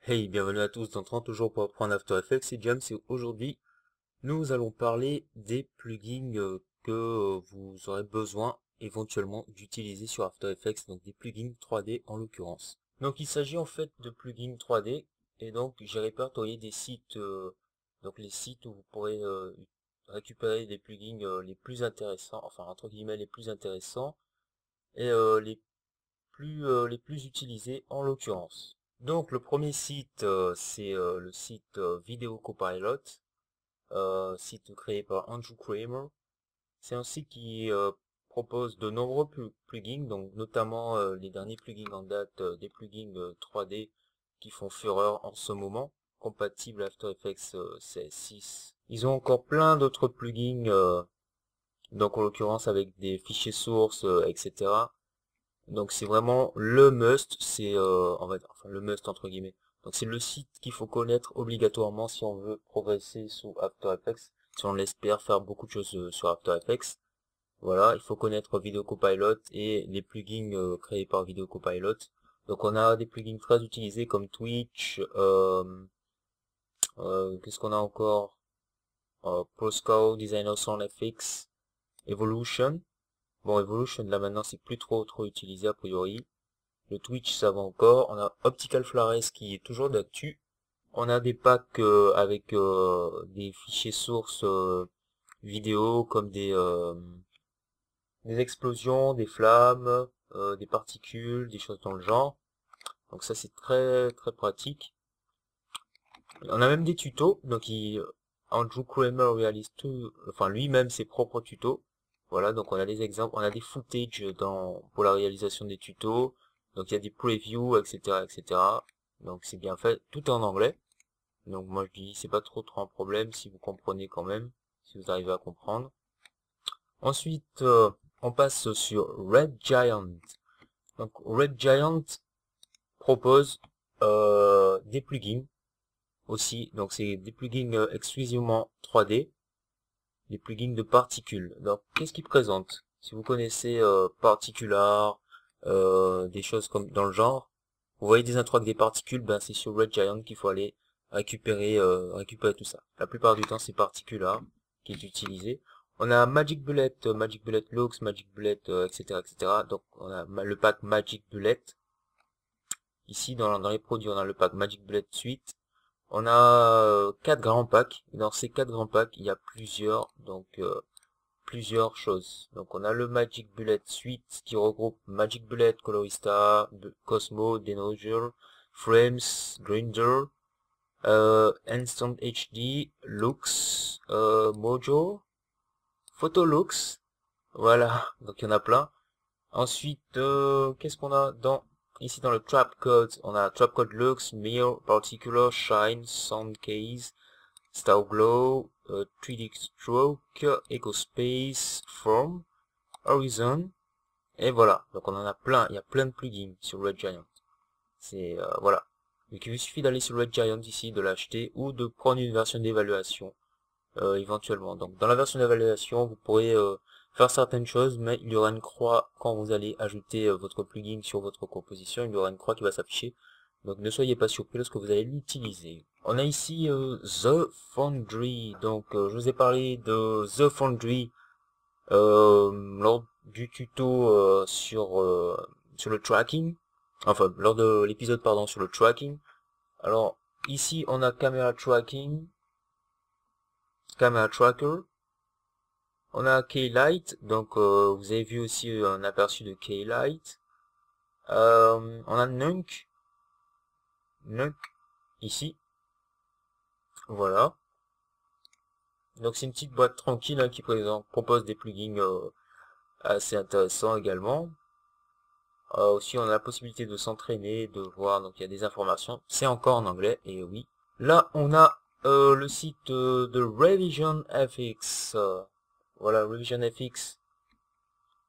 Hey, bienvenue à tous dans 30 jours pour apprendre After Effects, c'est James et aujourd'hui nous allons parler des plugins que vous aurez besoin éventuellement d'utiliser sur After Effects, donc des plugins 3D en l'occurrence. Donc il s'agit en fait de plugins 3D et donc j'ai répertorié des sites, donc les sites où vous pourrez récupérer des plugins les plus intéressants, enfin entre guillemets les plus intéressants et les plus utilisés en l'occurrence. Donc le premier site, c'est le site Video Copilot, site créé par Andrew Kramer. C'est un site qui propose de nombreux plugins, donc notamment les derniers plugins en date, des plugins 3D qui font fureur en ce moment, compatibles After Effects CS6. Ils ont encore plein d'autres plugins, donc en l'occurrence avec des fichiers sources, etc. Donc c'est vraiment le must, c'est on va dire, enfin le must entre guillemets. Donc c'est le site qu'il faut connaître obligatoirement si on veut progresser sous After Effects, si on espère faire beaucoup de choses sur After Effects. Voilà, il faut connaître Video Copilot et les plugins créés par Video Copilot. Donc on a des plugins très utilisés comme Twitch, qu'est-ce qu'on a encore? Postcode, Designer Sound FX, Evolution. Bon, Evolution là maintenant c'est plus trop utilisé a priori. Le Twitch, ça va encore. On a Optical Flares qui est toujours d'actu. On a des packs avec des fichiers sources vidéo comme des explosions, des flammes, des particules, des choses dans le genre. Donc ça c'est très pratique. On a même des tutos. Donc Andrew Kramer réalise tout, enfin lui-même ses propres tutos. Voilà, donc on a des exemples, on a des footage pour la réalisation des tutos. Donc il y a des previews, etc., etc. Donc c'est bien fait, tout est en anglais. Donc moi je dis c'est pas trop un problème si vous comprenez quand même, si vous arrivez à comprendre. Ensuite on passe sur Red Giant. Donc Red Giant propose des plugins aussi. Donc c'est des plugins exclusivement 3D, des plugins de particules. Donc qu'est-ce qu'ils présentent? Si vous connaissez Particular, des choses comme dans le genre, vous voyez des intros avec des particules, ben c'est sur Red Giant qu'il faut aller récupérer tout ça. La plupart du temps c'est Particular qui est utilisé. On a Magic Bullet, Magic Bullet Looks, Magic Bullet, etc., etc. Donc on a le pack Magic Bullet. Ici dans les produits on a le pack Magic Bullet Suite. On a quatre grands packs. Et dans ces quatre grands packs, il y a plusieurs choses. Donc on a le Magic Bullet Suite qui regroupe Magic Bullet, Colorista, Cosmo, Denoiser, Frames, Grinder, Instant HD, Lux, Mojo, Photolux. Voilà, donc il y en a plein. Ensuite, qu'est-ce qu'on a ici dans le Trap Code? On a Trap Code Lux, Mirror, Particular, Shine, Sound Case, Star Glow, 3D Stroke, Echo Space, Form, Horizon, et voilà. Donc on en a plein, il y a plein de plugins sur Red Giant. C'est voilà. Donc il vous suffit d'aller sur Red Giant ici, de l'acheter ou de prendre une version d'évaluation éventuellement. Donc dans la version d'évaluation, vous pourrez faire certaines choses, mais il y aura une croix quand vous allez ajouter votre plugin sur votre composition, il y aura une croix qui va s'afficher. Donc ne soyez pas surpris lorsque vous allez l'utiliser. On a ici The Foundry. Donc je vous ai parlé de The Foundry lors du tuto sur le tracking. Enfin, lors de l'épisode pardon sur le tracking. Alors ici on a Camera Tracking, Camera Tracker. On a Keylight, donc vous avez vu aussi un aperçu de Keylight. On a Nunk ici, voilà. Donc c'est une petite boîte tranquille hein, qui propose des plugins assez intéressants également. Aussi on a la possibilité de s'entraîner, de voir, donc il y a des informations. C'est encore en anglais, et oui. Là on a le site de Revision FX. Voilà, Revision FX.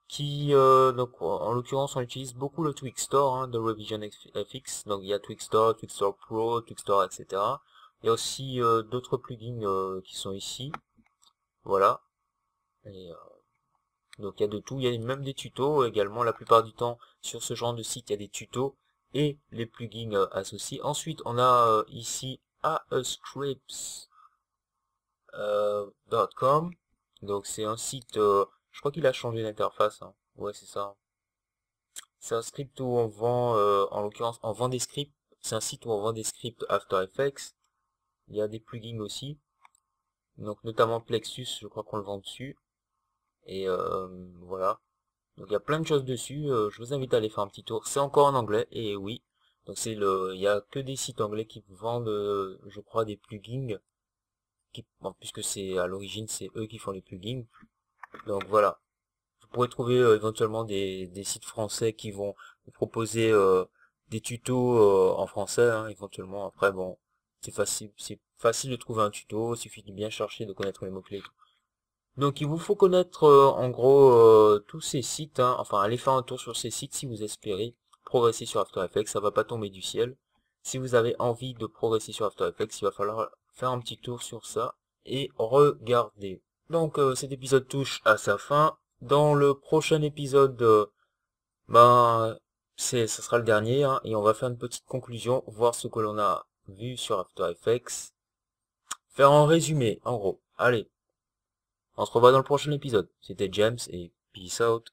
Qui donc en l'occurrence on utilise beaucoup le Twixtor hein, de Revision FX. Donc il y a Twixtor, Twixtor Pro, Twixtor, etc. Il y a aussi d'autres plugins qui sont ici. Voilà. Et, donc il y a de tout. Il y a même des tutos également. La plupart du temps sur ce genre de site il y a des tutos et les plugins associés. Ensuite, on a ici ascripts.com. Donc c'est un site, je crois qu'il a changé d'interface, hein. Ouais, c'est ça. C'est un script où on vend, en l'occurrence, on vend des scripts. C'est un site où on vend des scripts After Effects. Il y a des plugins aussi. Donc notamment Plexus, je crois qu'on le vend dessus. Et voilà. Donc il y a plein de choses dessus. Je vous invite à aller faire un petit tour. C'est encore en anglais, et oui. Donc il y a que des sites anglais qui vendent, je crois, des plugins. Bon, puisque c'est à l'origine, c'est eux qui font les plugins. Donc voilà. Vous pourrez trouver éventuellement des sites français qui vont vous proposer des tutos en français, hein, éventuellement. Après, bon, c'est facile de trouver un tuto. Il suffit de bien chercher, de connaître les mots-clés. Donc il vous faut connaître en gros tous ces sites, hein. Enfin allez faire un tour sur ces sites si vous espérez progresser sur After Effects, ça va pas tomber du ciel. Si vous avez envie de progresser sur After Effects, il va falloir faire un petit tour sur ça et regarder. Donc cet épisode touche à sa fin. Dans le prochain épisode, ben ça sera le dernier, hein, et on va faire une petite conclusion, voir ce que l'on a vu sur After Effects, faire un résumé en gros. Allez. On se revoit dans le prochain épisode. C'était James et peace out.